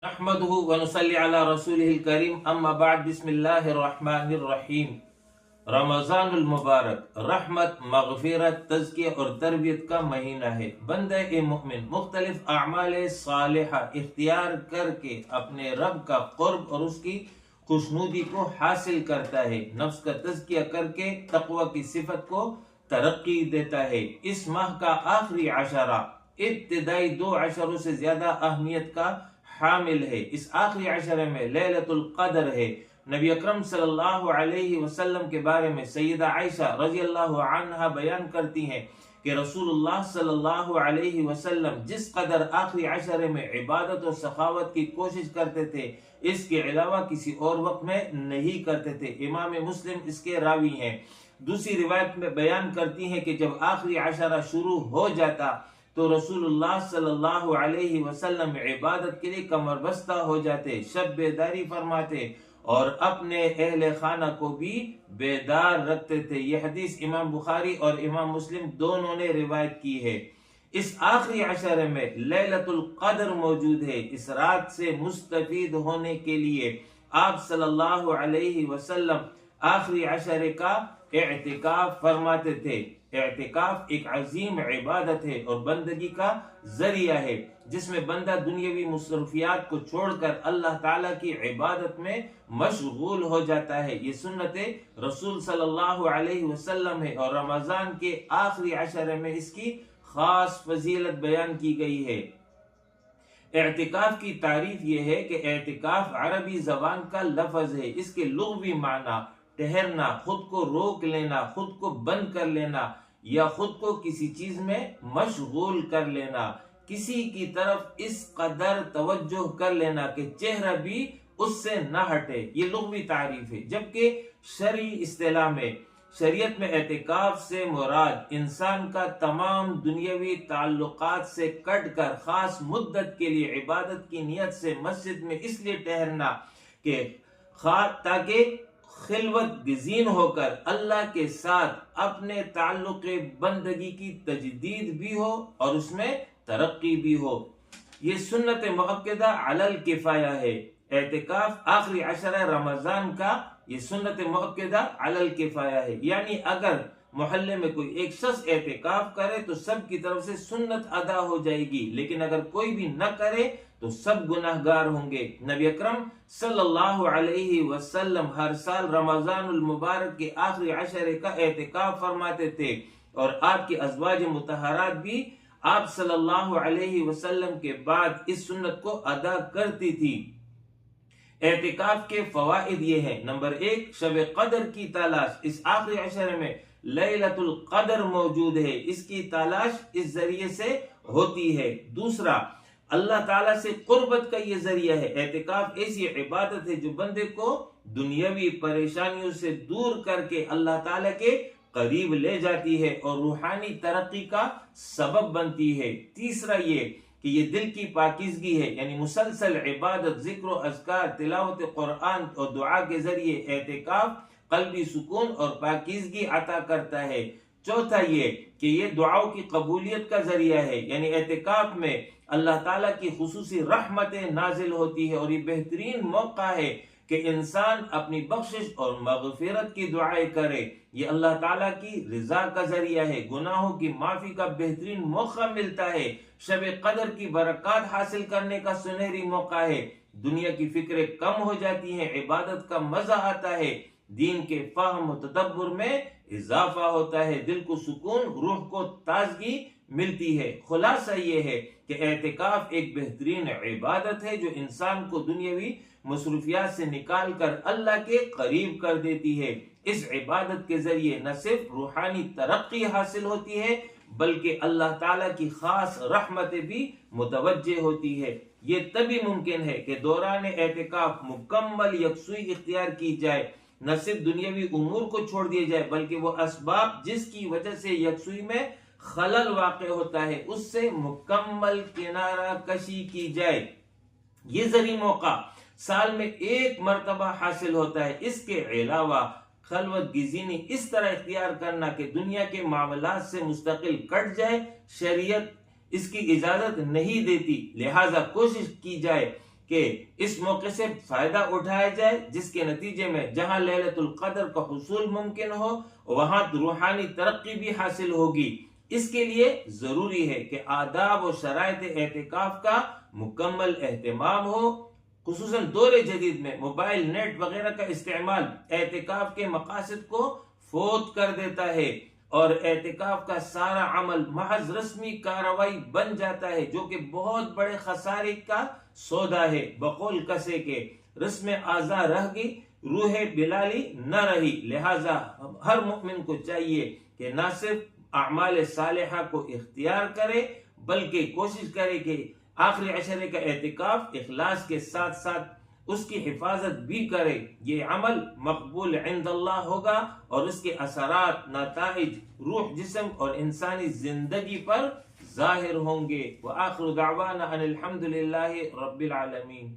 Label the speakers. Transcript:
Speaker 1: نحمده ونصلي على رسوله الكريم اما بعد بسم الله الرحمن الرحیم۔ رمضان المبارک رحمت، مغفرت، تزکیہ اور تربیت کا مہینہ ہے۔ بندہ مومن مختلف اعمال صالحہ اختیار کر کے اپنے رب کا قرب اور اس کی خوشنودی کو حاصل کرتا ہے، نفس کا تزکیہ کر کے تقوی کی صفت کو ترقی دیتا ہے۔ اس ماہ کا آخری عشرہ ابتدائی 2 عشروں سے زیادہ اہمیت کا حامل ہے۔ اس آخری عشرے میں لیلۃ القدر ہے۔ نبی اکرم صلی اللہ علیہ وسلم کے بارے میں سیدہ عائشہ رضی اللہ عنہا بیان کرتی ہیں کہ رسول اللہ صلی اللہ علیہ وسلم جس قدر آخری عشرے میں عبادت اور سخاوت کی کوشش کرتے تھے، اس کے علاوہ کسی اور وقت میں نہیں کرتے تھے۔ امام مسلم اس کے راوی ہیں۔ دوسری روایت میں بیان کرتی ہیں کہ جب آخری عشرہ شروع ہو جاتا تو رسول اللہ صلی اللہ علیہ وسلم عبادت کے لیے کمر بستہ ہو جاتے، شب بیداری فرماتے اور اپنے اہل خانہ کو بھی بیدار رکھتے تھے۔ یہ حدیث امام بخاری اور امام مسلم دونوں نے روایت کی ہے۔ اس آخری عشرے میں لیلۃ القدر موجود ہے۔ اس رات سے مستفید ہونے کے لیے آپ صلی اللہ علیہ وسلم آخری عشرے کا اعتکاف فرماتے تھے۔ اعتکاف ایک عظیم عبادت ہے اور بندگی کا ذریعہ ہے جس میں بندہ دنیاوی مصروفیات کو چھوڑ کر اللہ تعالیٰ کی عبادت میں مشغول ہو جاتا ہے۔ یہ سنت رسول صلی اللہ علیہ وسلم ہے اور رمضان کے آخری عشرے میں اس کی خاص فضیلت بیان کی گئی ہے۔ اعتکاف کی تعریف یہ ہے کہ اعتکاف عربی زبان کا لفظ ہے۔ اس کے لغوی معنی ٹھہرنا، خود کو روک لینا، خود کو بند کر لینا یا خود کو کسی چیز میں مشغول کر لینا، کسی کی طرف اس قدر توجہ کر لینا کہ چہرہ بھی اس سے نہ ہٹے، یہ لغوی تعریف ہے۔ جبکہ شرعی اصطلاح میں شریعت میں اعتکاف سے مراد انسان کا تمام دنیاوی تعلقات سے کٹ کر خاص مدت کے لیے عبادت کی نیت سے مسجد میں اس لیے ٹھہرنا کہ تاکہ خلوت گزین ہو کر اللہ کے ساتھ اپنے تعلق بندگی کی تجدید بھی ہو اور اس میں ترقی بھی ہو۔ یہ سنت مؤکدہ علی الکفایہ ہے۔ اعتکاف آخری عشرہ رمضان کا یہ سنت مؤکدہ علی الکفایہ ہے، یعنی اگر محلے میں کوئی ایک شخص اعتکاف کرے تو سب کی طرف سے سنت ادا ہو جائے گی، لیکن اگر کوئی بھی نہ کرے تو سب گناہگار ہوں گے۔ نبی اکرم صلی اللہ علیہ وسلم ہر سال رمضان المبارک کے آخری عشرے کا اعتکاف فرماتے تھے اور آپ کی ازواج مطہرات بھی آپ صلی اللہ علیہ وسلم کے بعد اس سنت کو ادا کرتی تھی۔ اعتکاف کے فوائد یہ ہیں: نمبر 1، شب قدر کی تلاش۔ اس آخری عشرے میں لیلۃ القدر موجود ہے، اس کی تلاش اس ذریعے سے ہوتی ہے۔ دوسرا، اللہ تعالیٰ سے قربت کا یہ ذریعہ ہے۔ اعتکاف ایسی عبادت ہے جو بندے کو دنیاوی پریشانیوں سے دور کر کے اللہ تعالیٰ کے قریب لے جاتی ہے اور روحانی ترقی کا سبب بنتی ہے۔ تیسرا یہ کہ یہ دل کی پاکیزگی ہے، یعنی مسلسل عبادت، ذکر و اذکار، تلاوت قرآن اور دعا کے ذریعے اعتکاف قلبی سکون اور پاکیزگی عطا کرتا ہے۔ چوتھا یہ کہ یہ دعاؤں کی قبولیت کا ذریعہ ہے، یعنی اعتکاف میں اللہ تعالیٰ کی خصوصی رحمتیں نازل ہوتی ہے اور یہ بہترین موقع ہے کہ انسان اپنی بخشش اور مغفرت کی دعائیں کرے۔ یہ اللہ تعالیٰ کی رضا کا ذریعہ ہے، گناہوں کی معافی کا بہترین موقع ملتا ہے، شب قدر کی برکات حاصل کرنے کا سنہری موقع ہے، دنیا کی فکریں کم ہو جاتی ہیں، عبادت کا مزہ آتا ہے، دین کے فہم و تدبر میں اضافہ ہوتا ہے، دل کو سکون، روح کو تازگی ملتی ہے۔ خلاصہ یہ ہے کہ اعتکاف ایک بہترین عبادت ہے جو انسان کو دنیاوی مصروفیات سے نکال کر اللہ کے قریب کر دیتی ہے۔ اس عبادت کے ذریعے نہ صرف روحانی ترقی حاصل ہوتی ہے بلکہ اللہ تعالیٰ کی خاص رحمتیں بھی متوجہ ہوتی ہے۔ یہ تبھی ممکن ہے کہ دوران اعتکاف مکمل یکسوئی اختیار کی جائے، نہ صرف دنیاوی امور کو چھوڑ دیا جائے بلکہ وہ اسباب جس کی وجہ سے یکسوئی میں خلل واقع ہوتا ہے اس سے مکمل کنارہ کشی کی جائے۔ یہ ذری موقع سال میں ایک مرتبہ حاصل ہوتا ہے۔ اس کے علاوہ خلوت گزینی اس طرح اختیار کرنا کہ دنیا کے معاملات سے مستقل کٹ جائے، شریعت اس کی اجازت نہیں دیتی، لہٰذا کوشش کی جائے کہ اس موقع سے فائدہ اٹھایا جائے، جس کے نتیجے میں جہاں لیلۃ القدر کا حصول ممکن ہو وہاں روحانی ترقی بھی حاصل ہوگی۔ اس کے لیے ضروری ہے کہ آداب و شرائط اعتکاف کا مکمل اہتمام ہو۔ خصوصاً دور جدید میں موبائل، نیٹ وغیرہ کا استعمال اعتکاف کے مقاصد کو فوت کر دیتا ہے اور اعتکاف کا سارا عمل محض رسمی کارروائی بن جاتا ہے، جو کہ بہت بڑے خسارے کا سودا ہے۔ بقول کسے کے رسم اعضا رہ گئی، روح بلالی نہ رہی۔ لہٰذا ہر مومن کو چاہیے کہ نہ صرف اعمال صالحہ کو اختیار کرے بلکہ کوشش کرے کہ آخری عشرے کا اعتکاف اخلاص کے ساتھ ساتھ اس کی حفاظت بھی کرے۔ یہ عمل مقبول عند اللہ ہوگا اور اس کے اثرات، نتائج روح، جسم اور انسانی زندگی پر ظاہر ہوں گے۔ وآخر دعوانا ان الحمد للہ رب العالمین۔